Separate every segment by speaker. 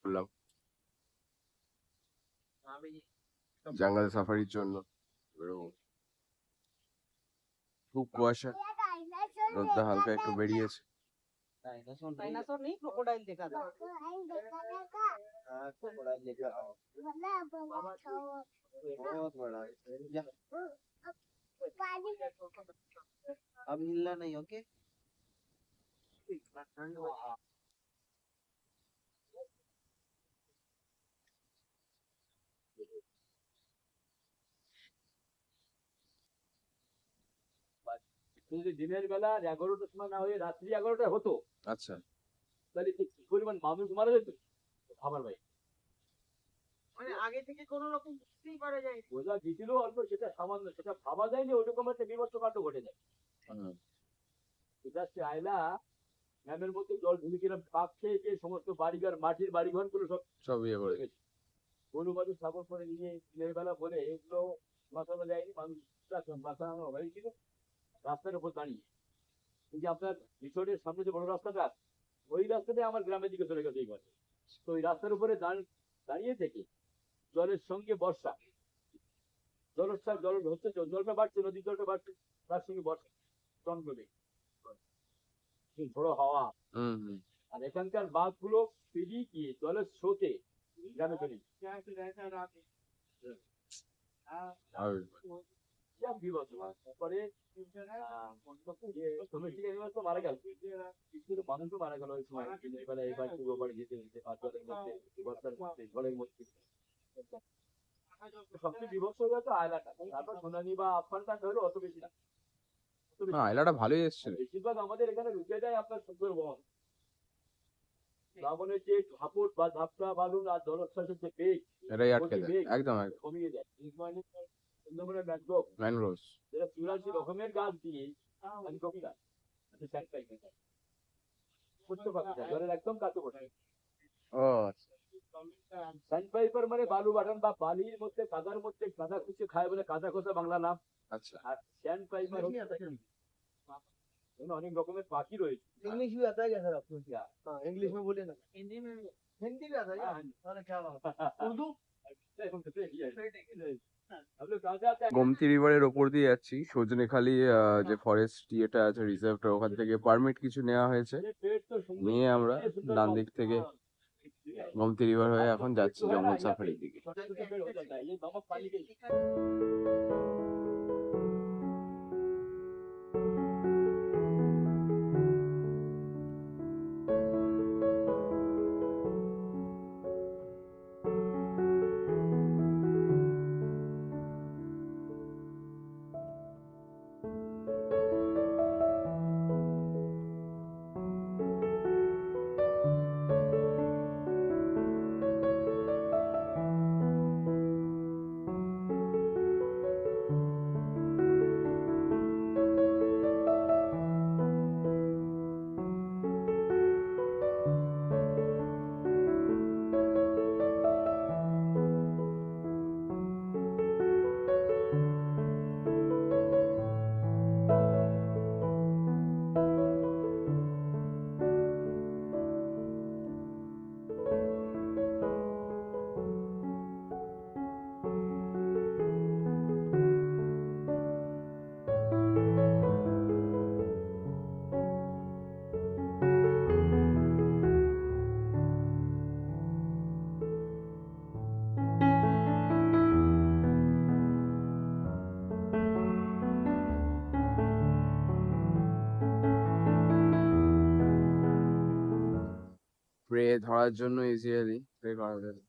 Speaker 1: করলাম জঙ্গল সাফারির জন্য। খুব কুয়াশা, রোদটা হালকা একটু বেরিয়েছে।
Speaker 2: डायनासोर नहीं, क्रोकोडाइल देखा था। क्रोकोडाइल देखा बहुत बड़ा है। अब हिलना नहीं, ओके।
Speaker 3: যদি দিনের বেলা 11টার সময় না হয়ে রাত্রি 11টা হতো,
Speaker 1: আচ্ছা,
Speaker 3: তাহলে কি পরিমাণ মানুষ মারা যেত আমার ভাই।
Speaker 2: মানে আগে থেকে কোনো রকম বুঝতেই পারা যায় না।
Speaker 3: বোঝা গেছিল অল্প, সেটা সামান্য, সেটা ভাবা যায়নি ওইরকম একটা বিভৎস কাণ্ড ঘটে যায়। এটা সে আয়লা ম্যামের মধ্যে জল ঢুকে কিরম পাক খেয়ে সমস্ত বাড়িঘর, মাটির বাড়িঘর গুলো
Speaker 1: সব ইয়ে করে
Speaker 3: গেছে। গরু বাছুর ছাগল করে নিয়ে দিনের বেলা বলে এগুলো বাঁচানো যায়নি, মানুষ বাঁচানো হয়েছিল রাস্তার উপর দাঁড়িয়ে। কিন্তু আপনার মিশরের সামনে যে বড় রাস্তাটা, ওই রাস্তাটাই আমার গ্রামের দিকে চলে গেছে এই ঘরে। তো ওই রাস্তার উপরে দাঁড়িয়ে থেকে জলের সঙ্গে বর্ষা, জল হচ্ছে, জলটা বাড়ছে, নদীর জলটা বাড়ছে, তার সঙ্গে বর্ষা চন্দ্রবে ঝোড়ো হাওয়া। আর এখানকার বাঘগুলো পেরিয়ে গিয়ে জলের স্রোতে গ্রামে চলে পরে মারা গেল, মানুষও মারা গেল ওই সময়। এবার পূর্ব বাড়ি যেতে যেতে ঘরের মধ্যে সবচেয়ে বিভৎস হয়ে গেছে আয়লাটা। তারপর সোনানি বা আফগানটা হলো অত বেশি না,
Speaker 1: আয়লাটা ভালোই এসেছিল।
Speaker 3: বেশিরভাগ আমাদের এখানে ঢুকে যায় আপনার সুন্দরবন, শ্রাবণের যে ঝাপট বা ঝাপটা বালুন আর জলোচ্ছ্বাসের যে বেগ,
Speaker 1: এটাই আটকে দেয়, একদম
Speaker 3: কমিয়ে যায়। সুন্দরবনের
Speaker 1: ম্যানগ্রোভ
Speaker 3: যেটা 84 রকমের গাছ দিয়ে জলের একদম কাছে বসে। স্যান্ডপাইপার মানে বালু বাটান বা বালির মধ্যে কাদার মধ্যে কাদা খুঁজে খায় বলে কাদা খোসা বাংলা নাম।
Speaker 1: আচ্ছা,
Speaker 3: আর স্যান্ডপাইপার অনেক রকমের পাখি রয়েছে।
Speaker 2: इंग्लिश भी आता है क्या सर आपको? क्या? हाँ, इंग्लिश में बोले ना। हिंदी में भी, हिंदी भी आता है क्या? अरे क्या बात है। उर्दू
Speaker 1: গোমতী রিভারের ওপর দিয়ে যাচ্ছি। সজনেখালি যে ফরেস্ট ইয়েটা আছে, রিজার্ভটা, ওখান থেকে পারমিট কিছু নেওয়া হয়েছে, নিয়ে আমরা ডান দিক থেকে গোমতী রিভার হয়ে এখন যাচ্ছি জঙ্গল সাফারির দিকে। প্রে ধরার জন্য ইজিলি প্রে করা যায়।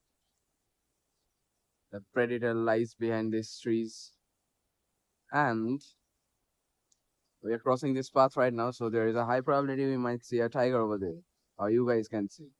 Speaker 1: The predator lies behind these trees, and we are crossing this path right now, so there is a high probability we might see a tiger over there, or you guys can see.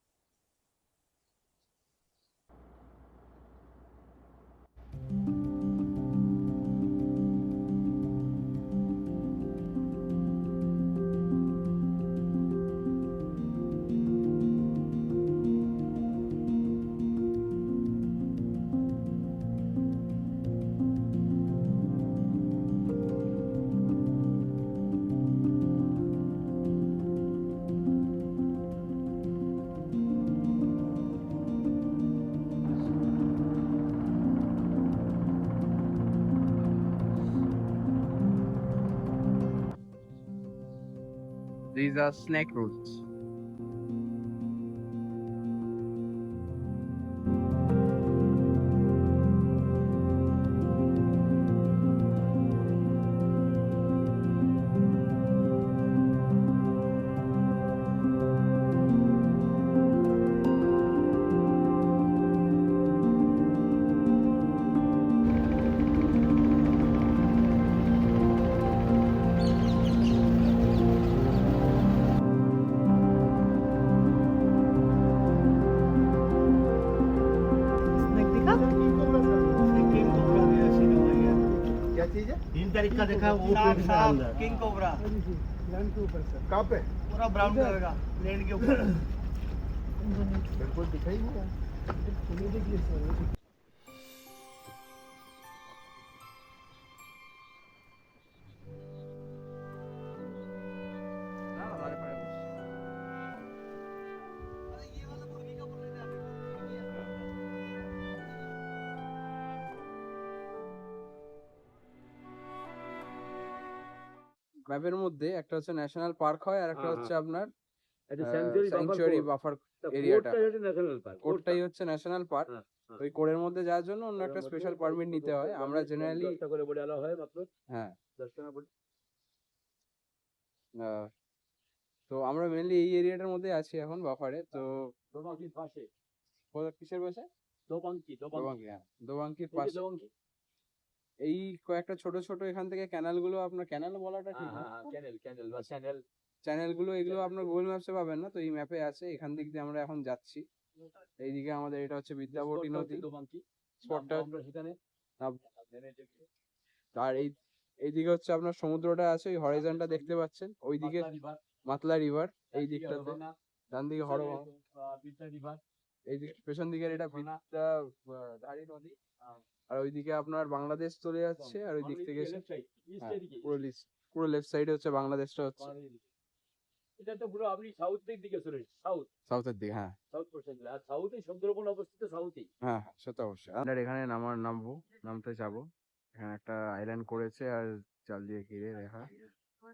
Speaker 1: These are snake roots.
Speaker 2: Snake दिखा king cobra sir king cobra भी ऐसी दवाई है क्या चीज है
Speaker 4: 3 तारीख का देखा वो पेड़ में अंदर
Speaker 2: किंग कोबरा लैंड के ऊपर सर कहां पे
Speaker 4: पूरा ब्राउन कलर का लैंड के ऊपर
Speaker 2: बिल्कुल दिखाई नहीं है तुम्हें देखिए सर
Speaker 1: ম্যাপের মধ্যে একটা হচ্ছে ন্যাশনাল পার্ক হয় আর একটা
Speaker 3: হ্যাঁ,
Speaker 1: হচ্ছে আপনার
Speaker 3: একটা স্যাংচুয়ারি
Speaker 1: স্যাংচুয়ারি বাফার এরিয়াটা
Speaker 3: কোডটাই হচ্ছে ন্যাশনাল পার্ক
Speaker 1: কোডটাই হচ্ছে ন্যাশনাল পার্ক
Speaker 3: হ্যাঁ, হ্যাঁ।
Speaker 1: ওই কোডের মধ্যে যাওয়ার জন্য অন্য একটা স্পেশাল পারমিট নিতে হয় আমরা জেনারেলি
Speaker 3: 10 করে বলে আলা হয় মাত্র
Speaker 1: হ্যাঁ
Speaker 3: 10 টাকা বলে
Speaker 1: তো আমরা মেনলি এই এরিয়াটার মধ্যে আছি এখন বাফারে তো
Speaker 3: দোবাঙ্কির পাশে
Speaker 1: কিসের বসে
Speaker 3: দোবাঙ্কি
Speaker 1: দোবাঙ্কি হ্যাঁ দোবাঙ্কির পাশে
Speaker 3: দোবাঙ্কি
Speaker 1: এই কয়েকটা ছোট ছোট এখান থেকে ক্যানাল গুলো আপনার ক্যানাল বলাটা ঠিক না
Speaker 3: ক্যানেল বা চ্যানেল
Speaker 1: চ্যানেল গুলো এগুলো আপনার গুগল ম্যাপসে পাবেন না তো এই ম্যাপে আছে এখান দিক দিয়ে আমরা এখন যাচ্ছি এইদিকে আমাদের এটা হচ্ছে বিদ্যাবতী নদী
Speaker 3: দোবাঙ্কি
Speaker 1: স্পটটা
Speaker 3: আমরা সেখানে
Speaker 1: আর এইদিকে হচ্ছে আপনার সমুদ্রটা আছে ওই হরাইজনটা দেখতে পাচ্ছেন ওইদিকে মাতলা রিভার এই দিকটাতে ডান দিকে হরগঙ্গা
Speaker 3: বিদ্যা রিভার
Speaker 1: এই দিক পেছন দিকের এটা বিদ্যা ধারী নদী আর ওইদিকে আপনার বাংলাদেশ চলে যাচ্ছে আর ওই দিক থেকে হ্যাঁ, পুরো লেফট সাইডে হচ্ছে বাংলাদেশটা হচ্ছে
Speaker 3: এটা তো পুরো আপনি সাউথ দিকে চলে
Speaker 1: সাউথের দিকে হ্যাঁ
Speaker 3: সাউথ পোর্শন আর সাউথে সুন্দরবন অবস্থিত সাউথেই
Speaker 1: হ্যাঁ সেটা অবশ্যই আমরা এখানে নামতে যাবো এখানে একটা আইল্যান্ড করেছে আর চাল দিয়ে ঘিরে দেখা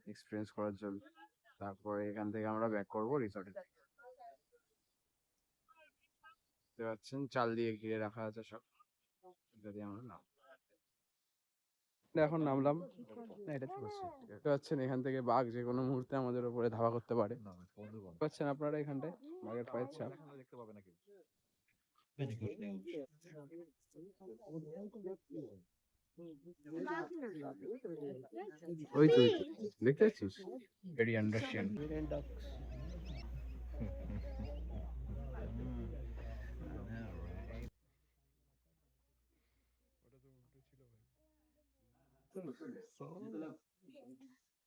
Speaker 1: এক্সপিরিয়েন্স করার জন্য তারপরে এখান থেকে আমরা ব্যাক করবো রিসর্টে দেখতে পাচ্ছেন চাল দিয়ে ঘিরে রাখা আছে সব এটা দিয়ে আমরা এখন নামলাম না, এটা ঠিক আছে। দেখতে পাচ্ছেন এখান থেকে বাঘ যে কোনো মুহূর্তে আমাদের উপরে ধাওয়া করতে পারে দেখতে পাচ্ছেন আপনারা এখানটায় বাঘের পায়ের ছাপ ওই তো দেখতে পাচ্ছিস ভেরি আন্ডারস্ট্যান্ড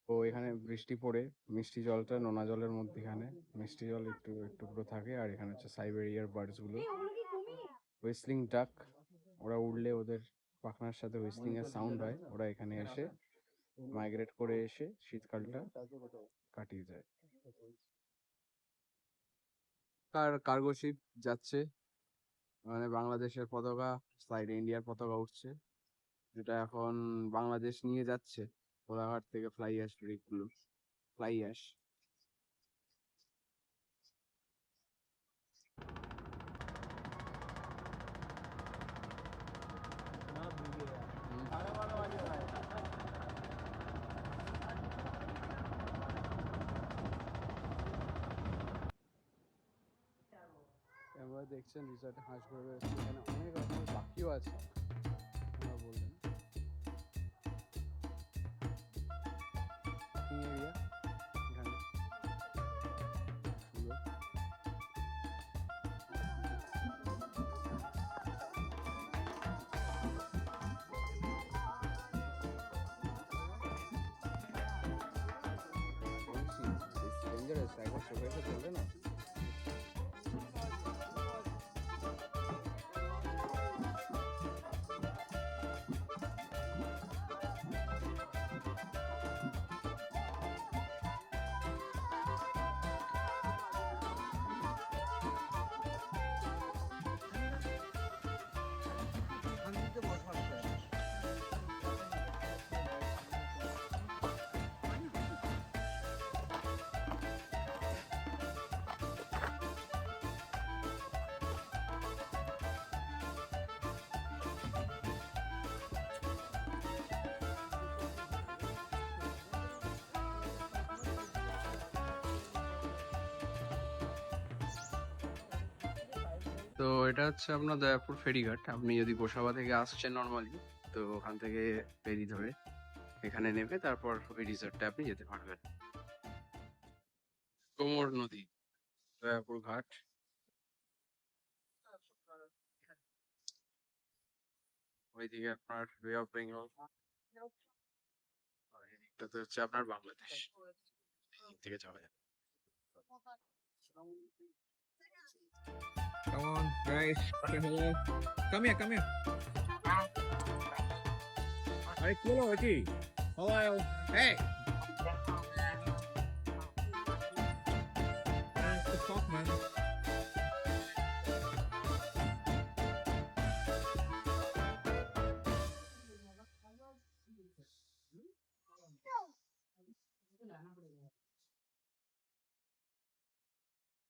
Speaker 1: ও এখানে বৃষ্টি পড়ে মিষ্টি জলটা নোনা জলের মধ্যেখানে মিষ্টি জল একটু একটু পুরো থাকে আর এখানে হচ্ছে সাইবেরিয়ার বার্ডস গুলো হুইসলিং ডাক ওরা উড়লে ওদের পাখনার সাথে হুইসলিং এর সাউন্ড হয় ওরা এখানে এসে মাইগ্রেট করে এসে শীতকালটা কাটিয়ে যায় কার্গো শিপ যাচ্ছে মানে বাংলাদেশের পতাকা সাইডে ইন্ডিয়ার পতাকা উঠছে যেটা এখন বাংলাদেশ নিয়ে যাচ্ছে কোলাঘাট থেকে ফ্লাই অ্যাশ গুলো ফ্লাই অ্যাশ আমরা দেখছেন রিসর্টে হাঁস ঘুরে বেড়াচ্ছে এখানে অনেক রকমের পাখিও আছে আপনারা বললেন এরিয়া এখানে সুন্দর ডেঞ্জারাস একবার চোখে এসে চলবে না তো এটা হচ্ছে আপনার দয়াপুর ফেরিঘাট। আপনি যদি গোসাবা থেকে আসছেন নর্মালি, তো ওখান থেকে ফেরি ধরে এখানে নেমে তারপর ওই রিসর্টটা আপনি যেতে পারবেন। কোমর নদী, দয়াপুর ঘাট। ওইদিকে আপনার বে অফ বেঙ্গল, আর এদিকটাতে হচ্ছে আপনার বাংলাদেশ। এদিক থেকে যাওয়া যায়।
Speaker 5: Come on, guys. Say hello. Come here, come here. Hey, hello, Ricky. Hello. Hey. What the fuck, man?